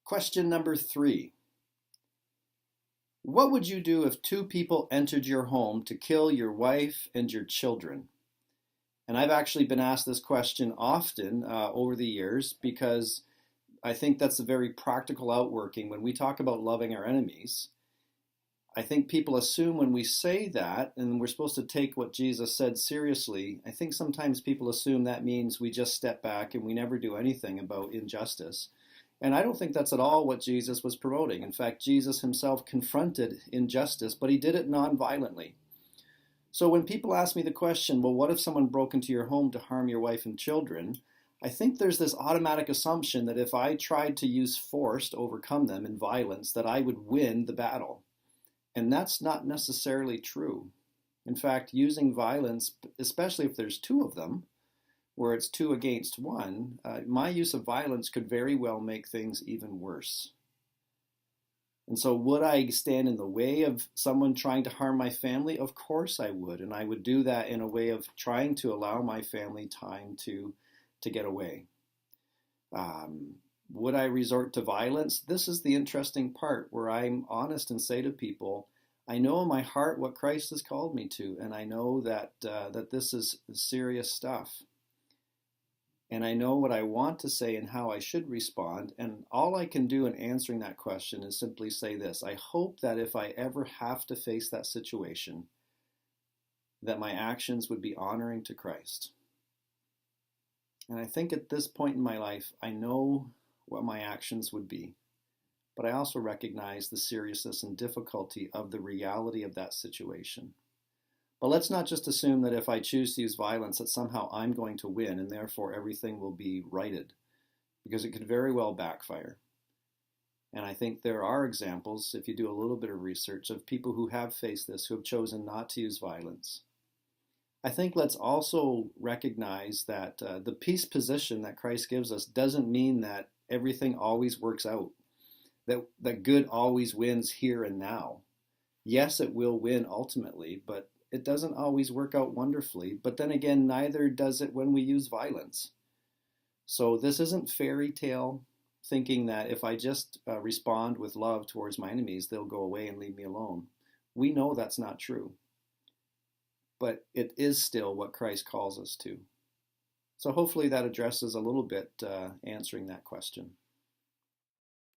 Question number 3. What would you do if two people entered your home to kill your wife and your children? And I've actually been asked this question often over the years because I think that's a very practical outworking. When we talk about loving our enemies, I think people assume when we say that, and we're supposed to take what Jesus said seriously, I think sometimes people assume that means we just step back and we never do anything about injustice. And I don't think that's at all what Jesus was promoting. In fact, Jesus himself confronted injustice, but he did it non-violently. So when people ask me the question, well, what if someone broke into your home to harm your wife and children? I think there's this automatic assumption that if I tried to use force to overcome them in violence, that I would win the battle. And that's not necessarily true. In fact, using violence, especially if there's two of them, where it's 2 against 1, my use of violence could very well make things even worse. And so would I stand in the way of someone trying to harm my family? Of course I would. And I would do that in a way of trying to allow my family time to get away. Would I resort to violence? This is the interesting part where I'm honest and say to people, I know in my heart what Christ has called me to, and I know that this is serious stuff. And I know what I want to say and how I should respond. And all I can do in answering that question is simply say this. I hope that if I ever have to face that situation, that my actions would be honoring to Christ. And I think at this point in my life, I know what my actions would be. But I also recognize the seriousness and difficulty of the reality of that situation. But let's not just assume that if I choose to use violence that somehow I'm going to win and therefore everything will be righted, because it could very well backfire. And I think there are examples, if you do a little bit of research, of people who have faced this, who have chosen not to use violence. I think let's also recognize that the peace position that Christ gives us doesn't mean that everything always works out, that good always wins here and now. Yes, it will win ultimately, but it doesn't always work out wonderfully, but then again, neither does it when we use violence. So this isn't fairy tale thinking that if I just respond with love towards my enemies, they'll go away and leave me alone. We know that's not true, but it is still what Christ calls us to. So hopefully that addresses a little bit answering that question.